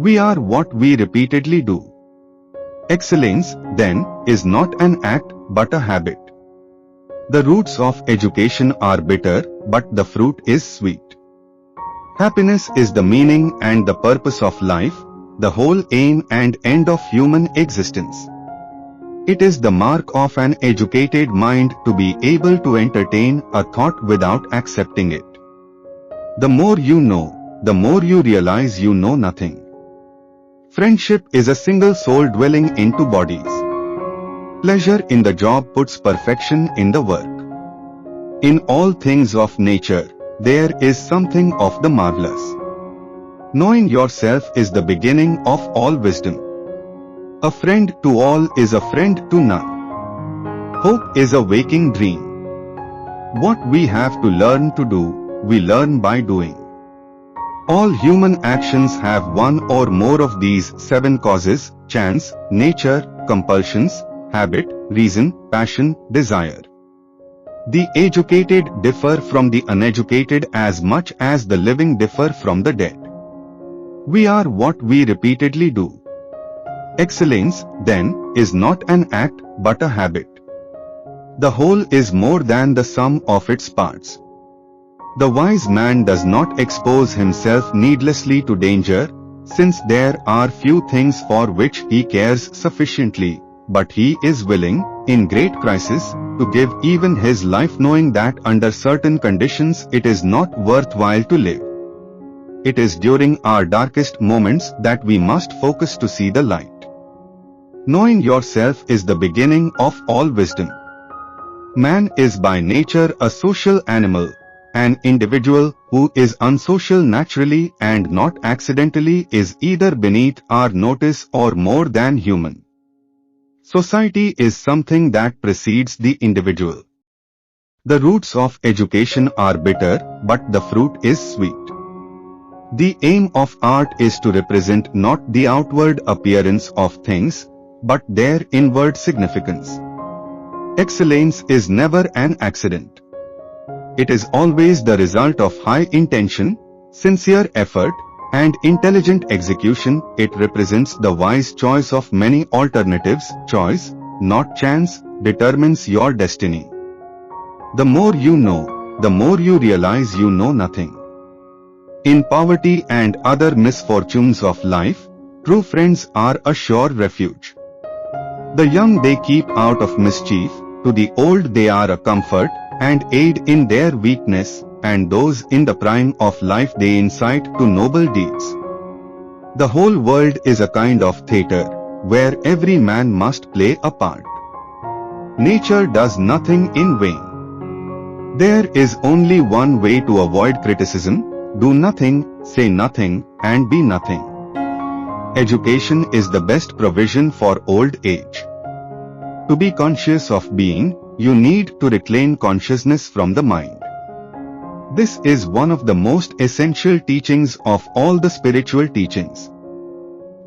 We are what we repeatedly do. Excellence, then, is not an act but a habit. The roots of education are bitter, but the fruit is sweet. Happiness is the meaning and the purpose of life, the whole aim and end of human existence. It is the mark of an educated mind to be able to entertain a thought without accepting it. The more you know, the more you realize you know nothing. Friendship is a single soul dwelling in two bodies. Pleasure in the job puts perfection in the work. In all things of nature, there is something of the marvelous. Knowing yourself is the beginning of all wisdom. A friend to all is a friend to none. Hope is a waking dream. What we have to learn to do, we learn by doing. All human actions have one or more of these 7 causes: chance, nature, compulsions, habit, reason, passion, desire. The educated differ from the uneducated as much as the living differ from the dead. We are what we repeatedly do. Excellence, then, is not an act but a habit. The whole is more than the sum of its parts. The wise man does not expose himself needlessly to danger, since there are few things for which he cares sufficiently, but he is willing, in great crisis, to give even his life, knowing that under certain conditions it is not worthwhile to live. It is during our darkest moments that we must focus to see the light. Knowing yourself is the beginning of all wisdom. Man is by nature a social animal. An individual who is unsocial naturally and not accidentally is either beneath our notice or more than human. Society is something that precedes the individual. The roots of education are bitter, but the fruit is sweet. The aim of art is to represent not the outward appearance of things, but their inward significance. Excellence is never an accident. It is always the result of high intention, sincere effort, and intelligent execution. It represents the wise choice of many alternatives. Choice, not chance, determines your destiny. The more you know, the more you realize you know nothing. In poverty and other misfortunes of life, true friends are a sure refuge. The young they keep out of mischief, to the old they are a comfort, and aid in their weakness, and those in the prime of life they incite to noble deeds. The whole world is a kind of theatre, where every man must play a part. Nature does nothing in vain. There is only one way to avoid criticism: do nothing, say nothing, and be nothing. Education is the best provision for old age. To be conscious of being, you need to reclaim consciousness from the mind. This is one of the most essential teachings of all the spiritual teachings.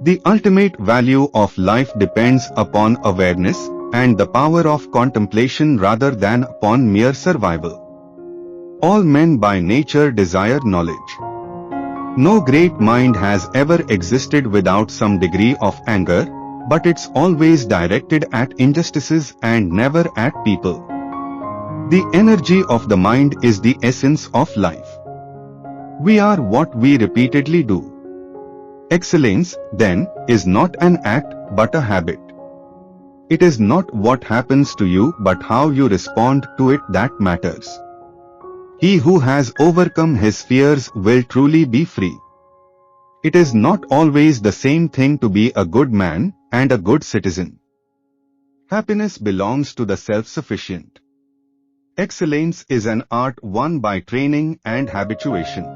The ultimate value of life depends upon awareness and the power of contemplation rather than upon mere survival. All men by nature desire knowledge. No great mind has ever existed without some degree of anger, but it's always directed at injustices and never at people. The energy of the mind is the essence of life. We are what we repeatedly do. Excellence, then, is not an act but a habit. It is not what happens to you but how you respond to it that matters. He who has overcome his fears will truly be free. It is not always the same thing to be a good man and a good citizen. Happiness belongs to the self-sufficient. Excellence is an art won by training and habituation.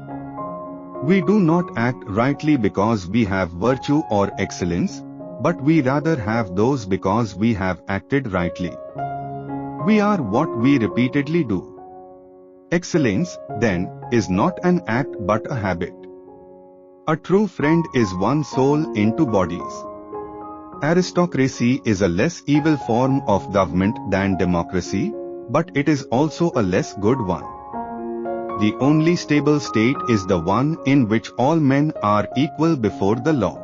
We do not act rightly because we have virtue or excellence, but we rather have those because we have acted rightly. We are what we repeatedly do. Excellence, then, is not an act but a habit. A true friend is one soul in two bodies. Aristocracy is a less evil form of government than democracy, but it is also a less good one. The only stable state is the one in which all men are equal before the law.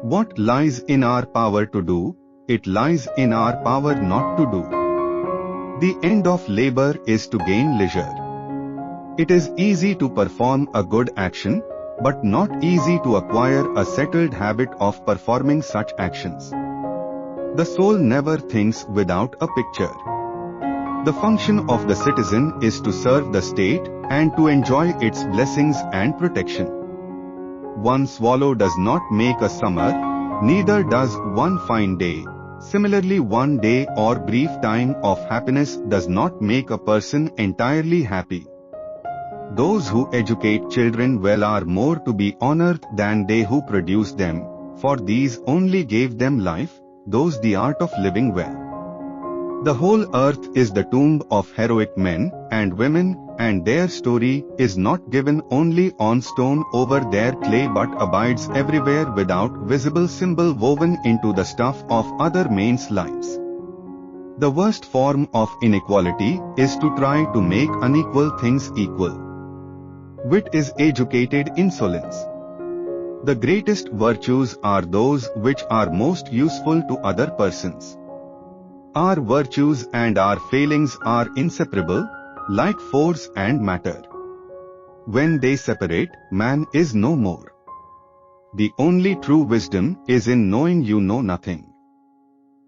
What lies in our power to do, it lies in our power not to do. The end of labor is to gain leisure. It is easy to perform a good action, but not easy to acquire a settled habit of performing such actions. The soul never thinks without a picture. The function of the citizen is to serve the state and to enjoy its blessings and protection. One swallow does not make a summer, neither does one fine day. Similarly, one day or brief time of happiness does not make a person entirely happy. Those who educate children well are more to be honored than they who produce them, for these only gave them life, those the art of living well. The whole earth is the tomb of heroic men and women, and their story is not given only on stone over their clay but abides everywhere without visible symbol woven into the stuff of other men's lives. The worst form of inequality is to try to make unequal things equal. Wit is educated insolence. The greatest virtues are those which are most useful to other persons. Our virtues and our failings are inseparable, like force and matter. When they separate, man is no more. The only true wisdom is in knowing you know nothing.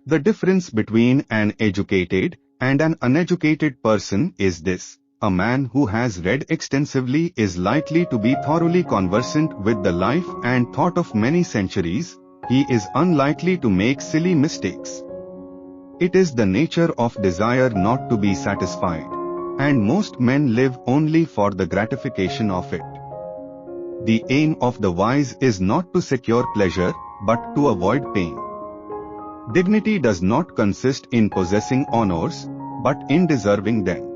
The difference between an educated and an uneducated person is this: a man who has read extensively is likely to be thoroughly conversant with the life and thought of many centuries. He is unlikely to make silly mistakes. It is the nature of desire not to be satisfied, and most men live only for the gratification of it. The aim of the wise is not to secure pleasure, but to avoid pain. Dignity does not consist in possessing honors, but in deserving them.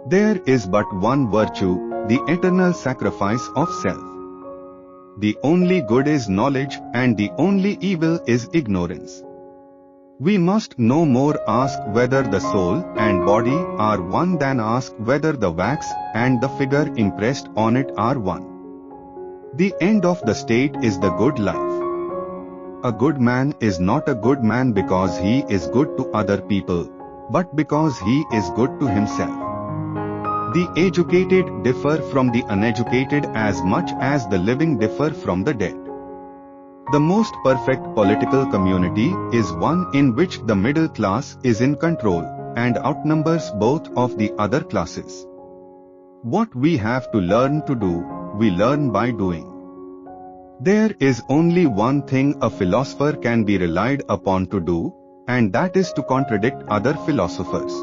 There is but one virtue, the eternal sacrifice of self. The only good is knowledge, and the only evil is ignorance. We must no more ask whether the soul and body are one than ask whether the wax and the figure impressed on it are one. The end of the state is the good life. A good man is not a good man because he is good to other people, but because he is good to himself. The educated differ from the uneducated as much as the living differ from the dead. The most perfect political community is one in which the middle class is in control and outnumbers both of the other classes. What we have to learn to do, we learn by doing. There is only one thing a philosopher can be relied upon to do, and that is to contradict other philosophers.